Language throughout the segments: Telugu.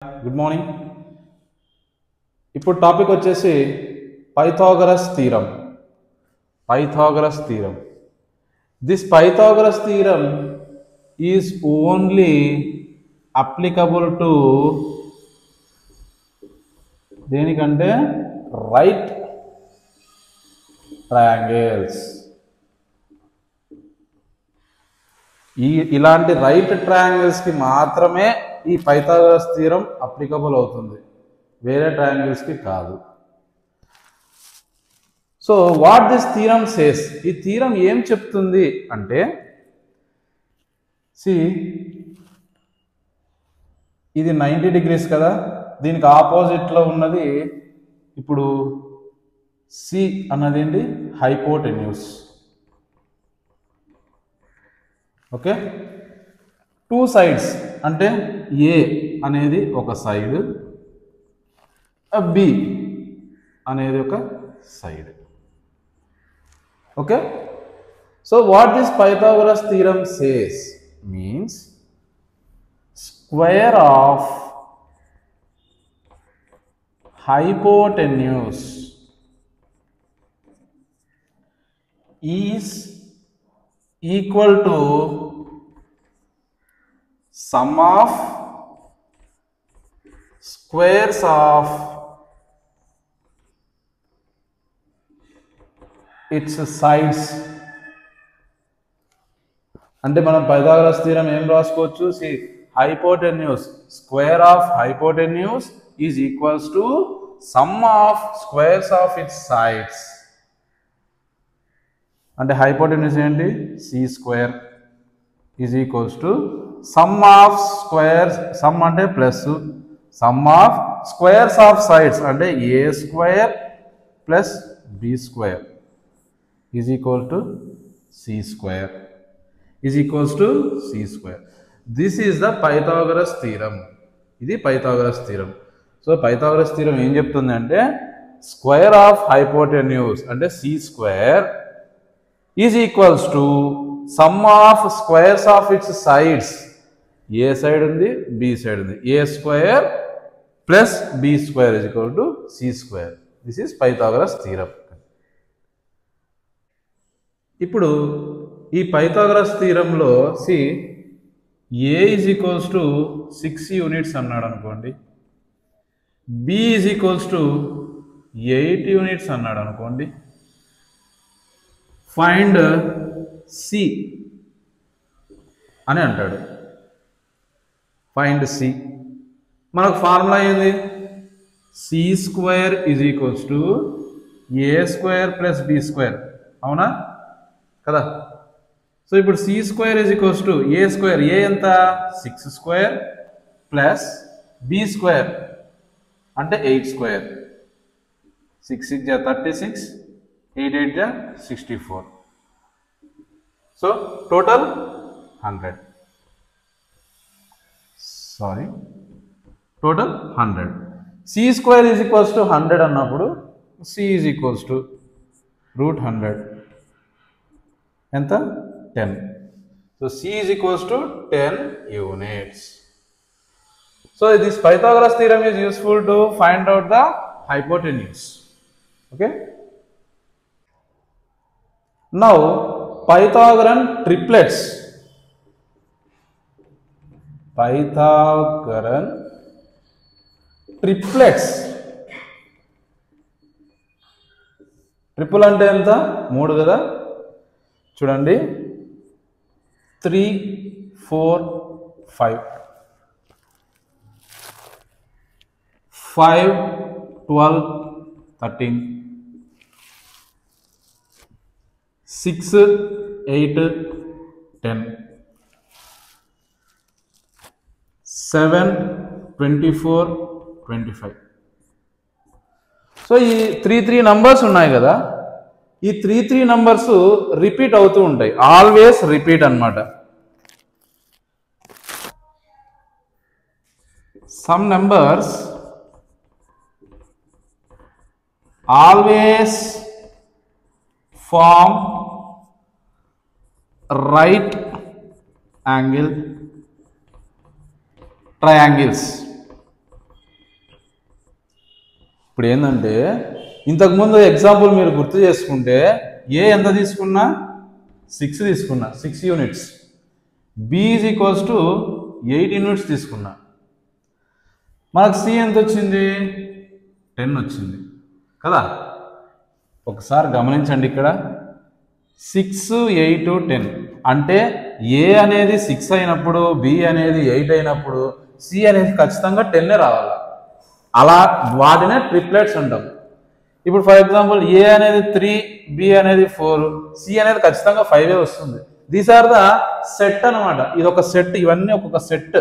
Good morning. ఇప్పుడు టాపిక్ వచ్చేసి Pythagoras theorem. This Pythagoras theorem is only applicable to దేనికంటే రైట్ ట్రయాంగిల్స్. ఇలాంటి రైట్ ట్రయాంగిల్స్కి మాత్రమే ఈ పైథాగరస్ థీరం అప్లికబుల్ అవుతుంది, వేరే ట్రయాంగిల్స్కి కాదు. So what this theorem says, ఈ థీరం ఏం చెప్తుంది అంటే, ఇది 90 degrees కదా, దీనికి ఆపోజిట్లో ఉన్నది ఇప్పుడు సి అన్నది ఏంటి, హైపోటెన్యూస్. ఓకే, టూ సైడ్స్ అంటే ఏ అనేది ఒక సైడ్, బి అనేది ఒక side. Okay, so what this Pythagoras theorem says means square of hypotenuse is equal to sum of squares of its sides. అంటే మనం పైథాగరస్ థీరం ఏం రాసుకోవచ్చు, hypotenuse, square of hypotenuse is equals to sum of squares of its sides. అంటే hypotenuse ఏంటి, c square is equals to sum of squares, sum అంటే plus, sum of squares of sides అంటే a square plus b square is equal to c square is equals to c square. This is the Pythagoras theorem. ఇది Pythagoras theorem. So Pythagoras theorem ఏం చెప్తుంది అంటే, స్క్వేర్ ఆఫ్ హైపోటెన్యూస్ అంటే C square is equals to sum of squares of its sides. A side ఉంది, బి సైడ్ ఉంది, A square plus B square is equal to C square. This is Pythagoras theorem. ఇప్పుడు ఈ పైథాగరస్ థీరంలో A is equals to 6 units అన్నాడు అనుకోండి, B is equals to 8 units అన్నాడు అనుకోండి, ఫైండ్ సి అని అంటాడు. ఫైండ్ సి, మనకు ఫార్ములా ఏంది, C square is equals to A square plus B square, అవునా కదా. సో ఇప్పుడు C square is equals to A square, A ఎంత 6 స్క్వేర్ ప్లస్ బి స్క్వేర్ అంటే 8 స్క్వేర్, 6 6 జా 36, 8 8 జా 64. So total 100, sorry total 100. C square is equals to 100 అన్నప్పుడు సి ఈజ్ ఈక్వల్స్ టు √100 ఎంత 10. So C is equals to 10 units. So this Pythagoras theorem is useful to find out the hypotenuse. Okay. Now Pythagorean triplets. Pythagorean triplets. Triple అంటే ఎంత, 3 కదా. చూడండి 3 4 5 5 12 13 6 8 10 7 24 25. సో ఈ 3 నంబర్స్ ఉన్నాయి కదా, ఈ 3 నంబర్స్ రిపీట్ అవుతూ ఉంటాయి, ఆల్వేస్ రిపీట్ అన్నమాట. Some numbers always form right angle triangles. ఇప్పుడు ఏంటంటే ఇంతకుముందు ఎగ్జాంపుల్ మీరు గుర్తు చేసుకుంటే ఏ ఎంత తీసుకున్నా 6 తీసుకున్నా 6 units, B is equals to 8 units తీసుకున్నా. మనకు సి ఎంత వచ్చింది? 10 వచ్చింది కదా. ఒకసారి గమనించండి, ఇక్కడ 6, 8, 10 అంటే ఏ అనేది 6 అయినప్పుడు, బి అనేది 8 అయినప్పుడు, సి అనేది ఖచ్చితంగా 10 రావాలి. అలా వాటినే ట్రిప్లెట్స్ అంటాం. ఇప్పుడు ఫర్ ఎగ్జాంపుల్ ఏ అనేది 3, బి అనేది 4, సి అనేది ఖచ్చితంగా 5 వస్తుంది. దీస్ ఆర్ ద సెట్ అనమాట. ఇది ఒక సెట్, ఇవన్నీ ఒక్కొక్క సెట్.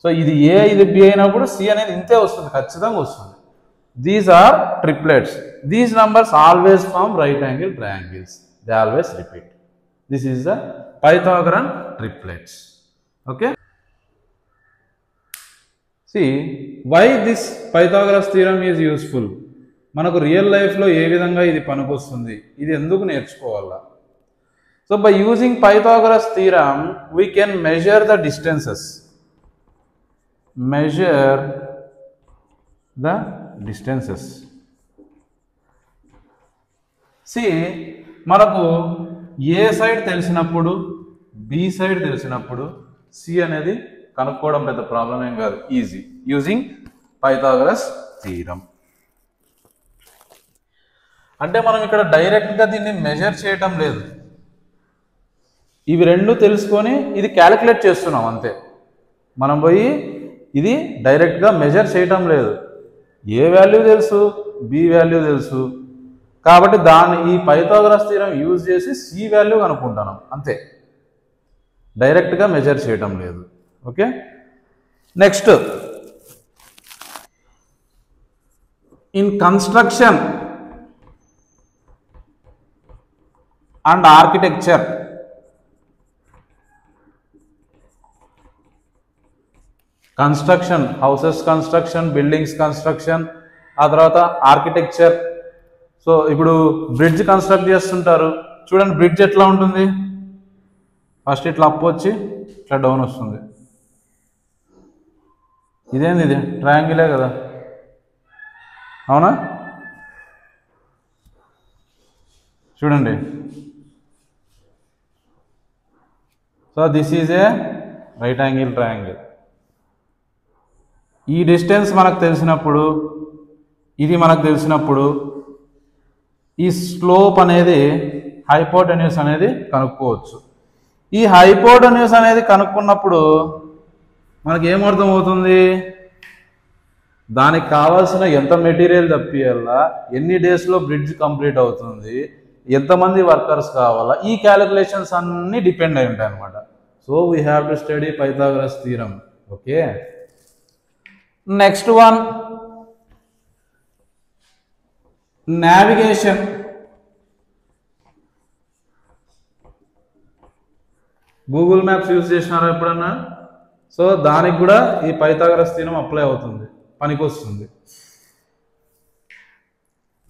సో ఇది ఏ ఇది బి అయినప్పుడు సి అనేది ఇంతే వస్తుంది, ఖచ్చితంగా వస్తుంది. These are triplets. These numbers always form right angle triangles. They always repeat. This is the Pythagorean triplets. Okay. See, why this Pythagoras theorem is useful? మనకు రియల్ లైఫ్లో ఏ విధంగా ఇది పనికొస్తుంది, ఇది ఎందుకు నేర్చుకోవాలా? So by using Pythagoras theorem we can measure the distances. Measure the distances. C మనకు ఏ సైడ్ తెలిసినప్పుడు, బి సైడ్ తెలిసినప్పుడు సి అనేది కనుక్కోవడం పెద్ద ప్రాబ్లం ఏం కాదు, ఈజీ, యూజింగ్ పైథాగరస్ థీరమ్. అంటే మనం ఇక్కడ డైరెక్ట్గా దీన్ని మెజర్ చేయటం లేదు, ఇవి రెండు తెలుసుకొని ఇది క్యాలిక్యులేట్ చేస్తున్నాం అంతే. మనం పోయి ఇది డైరెక్ట్గా మెజర్ చేయటం లేదు. ఏ వాల్యూ తెలుసు, బి వాల్యూ తెలుసు, కాబట్టి దాన్ని ఈ పైథాగరస్ థీరమ్ యూజ్ చేసి సి వాల్యూ కనుక్కుంటున్నాం అంతే, డైరెక్ట్గా మెజర్ చేయటం లేదు. Okay. Next, in construction and architecture construction, houses construction, buildings construction, ఆ తర్వాత ఆర్కిటెక్చర్. సో ఇప్పుడు బ్రిడ్జ్ కన్స్ట్రక్ట్ చేస్తుంటారు చూడండి, బ్రిడ్జ్ ఎట్లా ఉంటుంది, ఫస్ట్ ఇట్లా అప్ వచ్చి ఇట్లా డౌన్ వస్తుంది. ఇదేంది, ఇది ట్రయాంగిలే కదా, అవునా? చూడండి. So this is a right angle triangle. ఈ డిస్టెన్స్ మనకు తెలిసినప్పుడు, ఇది మనకు తెలిసినప్పుడు ఈ స్లోప్ అనేది, హైపోటెన్యూస్ అనేది కనుక్కోవచ్చు. ఈ హైపోటెన్యూస్ అనేది కనుక్కున్నప్పుడు మనకి ఏమర్థం అవుతుంది, దానికి కావాల్సిన ఎంత మెటీరియల్ తప్పియాలా, ఎన్ని డేస్లో బ్రిడ్జ్ కంప్లీట్ అవుతుంది, ఎంతమంది వర్కర్స్ కావాలా, ఈ క్యాలిక్యులేషన్స్ అన్నీ డిపెండ్ అయి ఉంటాయి అన్నమాట. So we have to study Pythagoras theorem. Okay. Next one, navigation. Google maps use చేసినారా ఎప్పుడన్నా? సో దానికి కూడా ఈ పైథాగరస్ థీరమ్ అప్లై అవుతుంది, పనికొస్తుంది.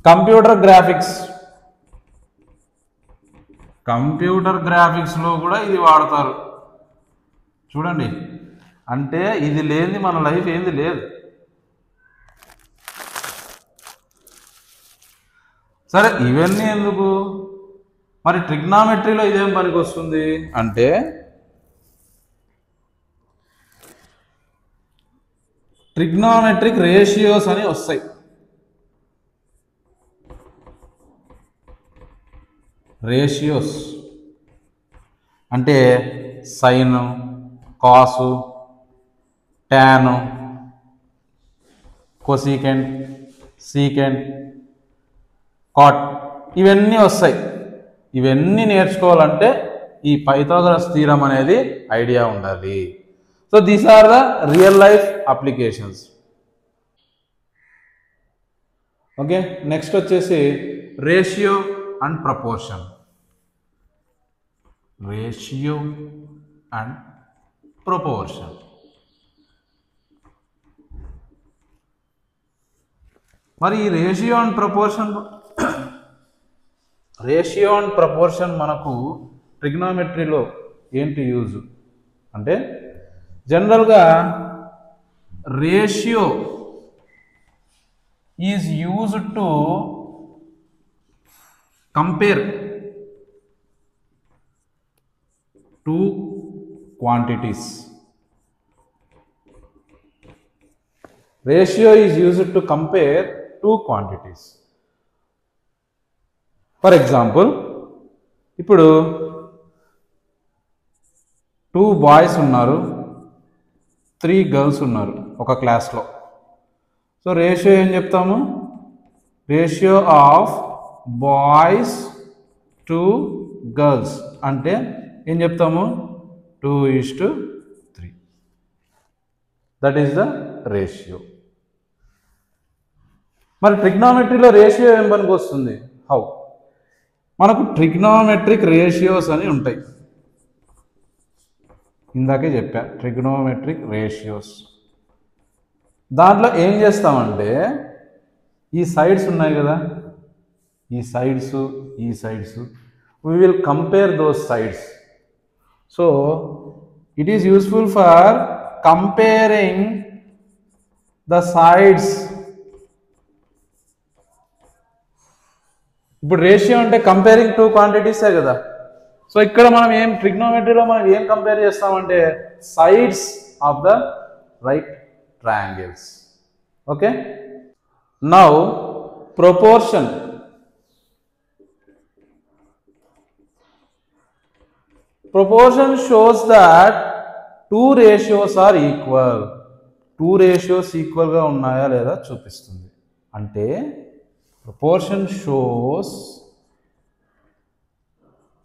కంప్యూటర్ గ్రాఫిక్స్, కంప్యూటర్ గ్రాఫిక్స్లో కూడా ఇది వాడతారు చూడండి. అంటే ఇది లేని మన లైఫ్ ఏంది లేదు. సరే, ఇవన్నీ ఎందుకు మరి, ట్రిగ్నామెట్రీలో ఇదేం పనికి వస్తుంది అంటే, ట్రిగ్నామెట్రిక్ రేషియోస్ అని వస్తాయి. రేషియోస్ అంటే sine, cos, tan, cosecant, secant, cot, ఇవన్నీ వస్తాయి. ఇవన్నీ నేర్చుకోవాలంటే ఈ పైథాగరస్ థీరమ్ అనేది ఐడియా ఉండాలి. So these are the real life applications. Okay. Next వచ్చేసి ratio and proportion. Ratio and proportion. మరి ఈ రేషియో అండ్ ప్రపోర్షన్ మనకు ట్రిగ్నామెట్రీలో ఏంటి యూజ్ అంటే, జనరల్గా ratio is used to compare two quantities. Ratio is used to compare two quantities. For example, ఇప్పుడు 2 బాయ్స్ ఉన్నారు, 3 గర్ల్స్ ఉన్నారు ఒక క్లాస్లో. సో రేషియో ఏం చెప్తాము? Ratio of boys to girls అంటే ఏం చెప్తాము? 2:3. That is the ratio. మరి ట్రిగ్నోమెట్రీలో రేషియో ఏం పనికి వస్తుంది? హౌ? మనకు ట్రిగ్నోమెట్రిక్ రేషియోస్ అని ఉంటాయి. ఇందాకే చెప్పా ట్రిగ్నోమెట్రిక్ రేషియోస్. దాంట్లో ఏం చేస్తామంటే ఈ సైడ్స్ ఉన్నాయి కదా, ఈ sides we will compare those sides. So it is useful for comparing the sides. ఇప్పుడు రేషియో అంటే కంపేరింగ్ టూ క్వాంటిటీసే కదా. సో ఇక్కడ మనం ఏం ట్రిగ్నోమెట్రీలో మనం ఏం కంపేర్ చేస్తామంటే sides of the right triangles. Okay, now proportion. Proportion shows that two ratios are equal. Two ratios equal గా ఉన్నాయా లేదా చూపిస్తుంది. అంటే proportion shows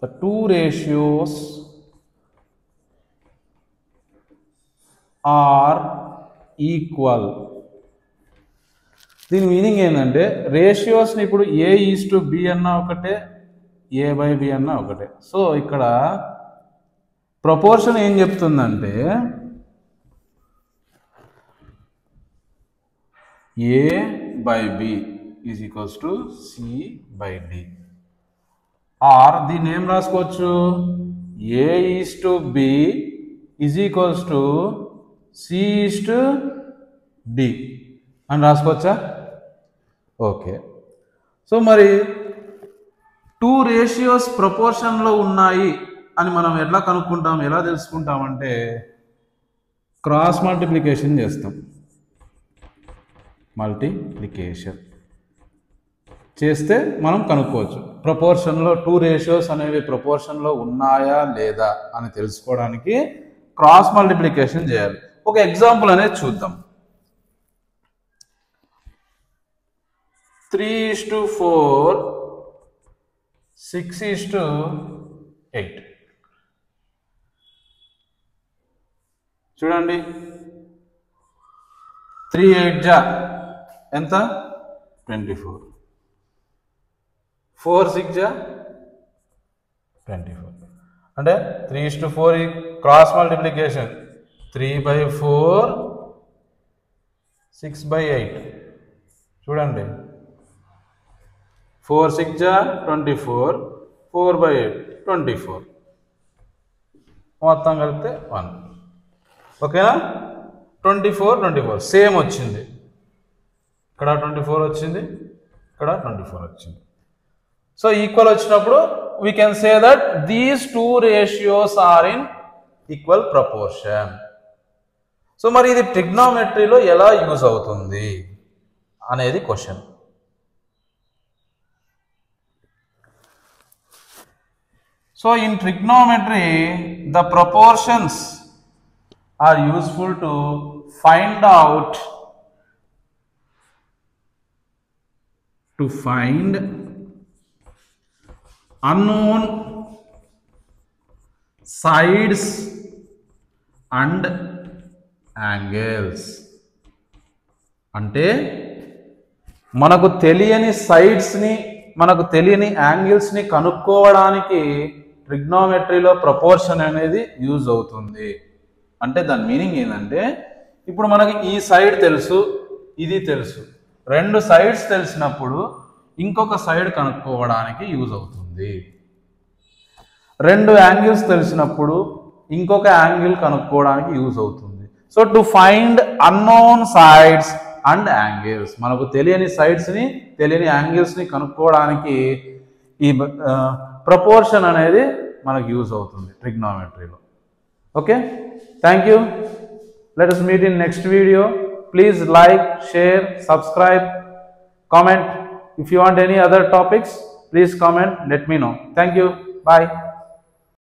the two ratios are equal. దీని మీనింగ్ ఏంటంటే రేషియోస్ని ఇప్పుడు A:B అన్నా ఒకటే, A/B అన్నా ఒకటే. సో ఇక్కడ ప్రపోర్షన్ ఏం చెప్తుందంటే A/B is equals to C/D. Are దీన్ని ఏం రాసుకోవచ్చు? A:B is equals to C:D అని రాసుకోవచ్చా? ఓకే. సో మరి టూ రేషియోస్ ప్రపోర్షన్లో ఉన్నాయి అని మనం ఎట్లా కనుక్కుంటాం, ఎలా తెలుసుకుంటామంటే క్రాస్ మల్టిప్లికేషన్ చేస్తాం. మల్టిప్లికేషన్ చేస్తే మనం కనుక్కోవచ్చు ప్రపోర్షన్లో టూ రేషియోస్ అనేవి ప్రపోర్షన్లో ఉన్నాయా లేదా అని తెలుసుకోవడానికి క్రాస్ మల్టిప్లికేషన్ చేయాలి. ఒక ఎగ్జాంపుల్ అనేది చూద్దాం. 3:4, 6:8. చూడండి, 3/8 ఎంత? 24. 4/6 24. అంటే 3:4 క్రాస్ మల్టిప్లికేషన్ 3/4 6/8. చూడండి, 4/6 24, 4/8 24, మొత్తం కలిపితే 1. ఓకేనా? 24 సేమ్ వచ్చింది. ఇక్కడ 24 వచ్చింది, ఇక్కడ 24 వచ్చింది. సో ఈక్వల్ వచ్చినప్పుడు we can say that these two ratios are in equal proportion. So మరి ఇది ట్రిగ్నోమెట్రీలో ఎలా యూజ్ అవుతుంది అనేది question. So in trigonometry, the proportions are useful to find unknown sides and angles. అంటే మనకు తెలియని సైడ్స్ని, మనకు తెలియని యాంగిల్స్ని కనుక్కోవడానికి ట్రిగ్నోమెట్రీలో ప్రపోర్షన్ అనేది యూజ్ అవుతుంది. అంటే దాని మీనింగ్ ఏంటంటే ఇప్పుడు మనకి ఈ సైడ్ తెలుసు, ఇది తెలుసు, రెండు సైడ్స్ తెలిసినప్పుడు ఇంకొక సైడ్ కనుక్కోవడానికి యూజ్ అవుతుంది. రెండు యాంగిల్స్ తెలిసినప్పుడు ఇంకొక యాంగిల్ కనుక్కోవడానికి యూజ్ అవుతుంది. So to find unknown sides and angles. మనకు తెలియని సైడ్స్ని తెలియని యాంగిల్స్ని కనుక్కోవడానికి ఈ ప్రపోర్షన్ అనేది మనకు యూజ్ అవుతుంది ట్రిగ్నోమెట్రీలో. Okay, thank you. Let us meet in next video. Please like, share, subscribe, comment. If you want any other topics, please comment, let me know. Thank you. Bye.